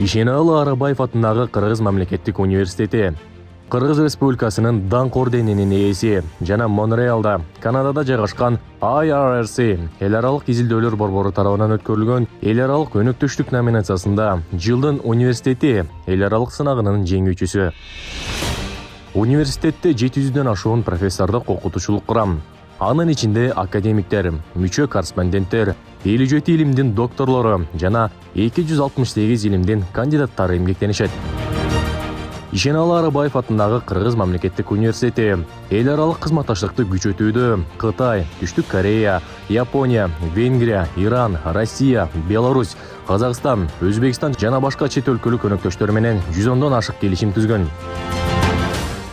Ишеналы Арабаев атындагы Кыргыз мамлекеттик университети, Кыргыз Республикасынын даңк орденинин ээси жана Монреалда, Канадада жайгашкан IRRC эл аралык изилдөөлөр борбору тарабынан өткөрүлгөн эл аралык өнөктөштүк номинациясында жылдын университети эл аралык сынагынын жеңүүчүсү. Университетте 700дөн ашуун профессордук окутуучулук курам. Анын ичинде академиктер, мүчө корреспонденттер, 57 илимдин докторлору жана 268 илимдин кандидаттары эмгектенишет. Ишеналы Арабаев атындагы Кыргыз мамлекеттик университети эл аралык кызматташтыкты күчөтүүдө Кытай, Түштүк Корея, Япония, Венгрия, Иран, Россия, Беларусь, Казакстан, Өзбекстан жана башка чет өлкөлүк өнөктөштөр менен 110дон ашык келишим түзгөн.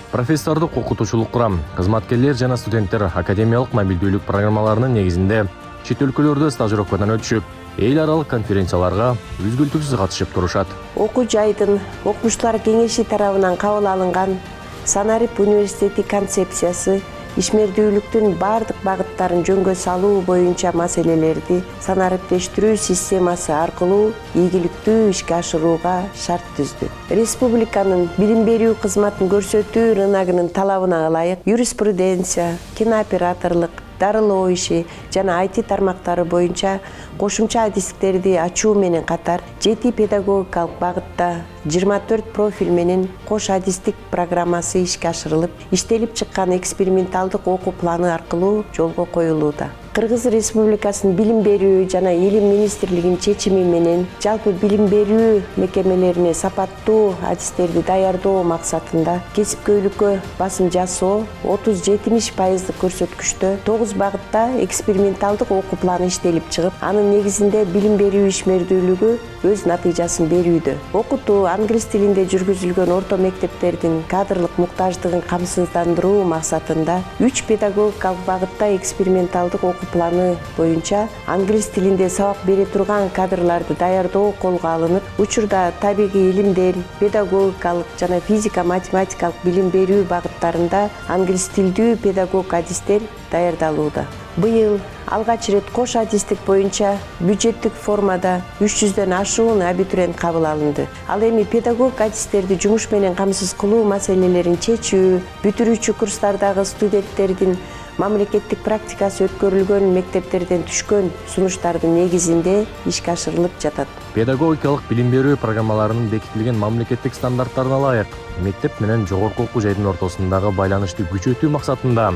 Профессордук окутуучулук курам, кызматкерлер жана студенттер академиялык мобилдүүлүк программаларынын негизинде чет өлкөлөрдө стажировкадан өтүшүп, эл аралык конференцияларга үзгүлтүксүз катышып турушат. Окуу жайдын окумуштар кеңеши тарабынан кабыл алынган Санарип университети концепциясы ишмердүүлүктүн бардык багыттарын жөнгө салуу боюнча маселелерди санариптештирүү системасы аркылуу ийгиликтүү ишке ашырууга шарт түздү. Республиканын билим берүү кызматын көрсөтүү рыногунун талабына ылайык юриспруденция, кинооператорлук, дарылоо иши жана IT тармактары боюнча кошумча адистиктерди ачуу менен катар 7 педагогикалык багытта 24 профиль менен кош адистик программасы ишке ашырылып, иштелип чыккан эксперименталдык окуу планы аркылуу жолго коюлууда. Кыргыз Республикасынын билим берүү жана илим министрлигинин чечими менен жалпы билим берүү мекемелерине сапаттуу адистерди даярдоо максатында кесипкөйлүккө басым жасоо 30-70% көрсөткүчтө 9 багытта эксперименталдык окуу планы иштелип чыгып, анын негизинде билим берүү ишмердүүлүгү өз натыйжасын берүүдө. Окутуу англис тилинде жүргүзүлгөн орто мектептердин кадрлык муктаждыгын камсыздандыруу максатында 3 педагогикалык багытта эксперименталдык окуу планы боюнча англис тилинде сабак бере турган кадрларды даярдоо колго алынып, учурда табигый илимдер, педагогикалык жана физика-математикалык билим берүү багыттарында англис тилдүү педагог адистер даярдалууда. Быйыл алгач ирет кош адистик боюнча бюджеттик формада 300дөн ашуун абитуриент кабыл алынды. Ал эми педагог адистерди жумуш менен камсыз кылуу маселелерин чечүү, бүтүрүүчү курстардагы студенттердин мамлекеттик практикасы өткөрүлгөн мектептерден түшкөн сунуштардын негизинде ишке ашырылып жатат. Педагогикалык билим берүү программаларынын бекитилген мамлекеттик стандарттарына ылайык мектеп менен жогорку окуу жайдын ортосундагы байланышты күчөтүү максатында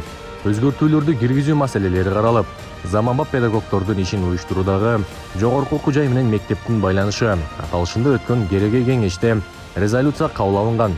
өзгөртүүлөрдү киргизүү маселелери каралып, заманбап педагогдордун ишин уюштуруудагы жогорку окуу жай менен мектептин байланышы аталышында өткөн кереге кеңеште резолюция кабыл алынган.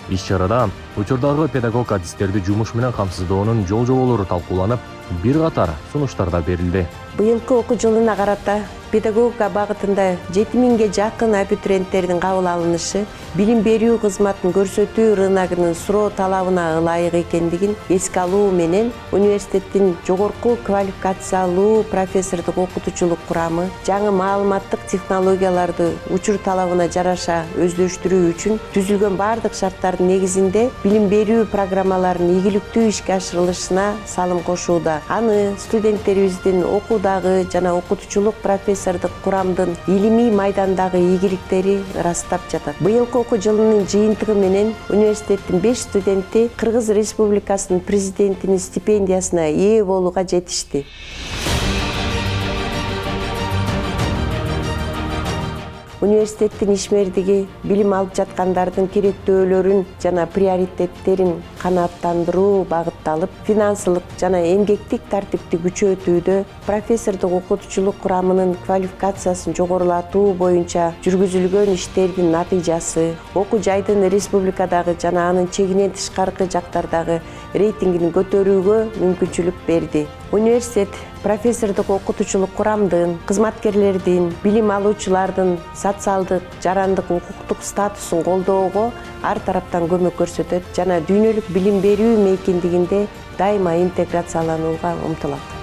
Иш-чарада учурдагы педагог адистерди жумуш менен камсыздоонун жол-жоболору талкууланып, бир катар сунуштар да берилди. Быйылкы окуу жылына карата педагогика багытында 7000ге жакын абитуриенттердин кабыл алынышы билим берүү кызматын көрсөтүү рыногунун суроо талабына ылайык экендигин эске алуу менен университеттин жогорку квалификациялуу профессордук окутуучулук курамы жаңы маалыматтык технологияларды учур талабына жараша өздөштүрүү үчүн түзүлгөн бардык шарттардын негизинде билим берүү программаларынын ийгиликтүү ишке ашырылышына салым кошууда. Аны студенттерибиздин окуудагы жана окутуучулук профессордук курамдын илимий майдандагы ийгиликтери ырастап жатат. Быйылкы окуу жылынын жыйынтыгы менен университеттин 5 студенти Кыргыз Республикасынын президентинин стипендиясына ээ болууга жетишти. Университеттин ишмердиги билим алып жаткандардын керектөөлөрүн жана приоритеттерин канааттандыруу багытталып, финансылык жана эмгектик тартипти күчөтүүдө профессордук окутуучулук курамынын квалификациясын жогорулатуу боюнча жүргүзүлгөн иштердин натыйжасы окуу жайдын республикадагы жана анын чегинен тышкаркы жактардагы рейтингин көтөрүүгө мүмкүнчүлүк берди. Университет профессордук окутуучулук курамдын, кызматкерлердин, билим алуучулардын социалдык, жарандык, укуктук статусун колдоого ар тараптан көмөк көрсөтөт жана дүйнөлүк билим берүү мейкиндигинде дайыма интеграцияланууга умтулат.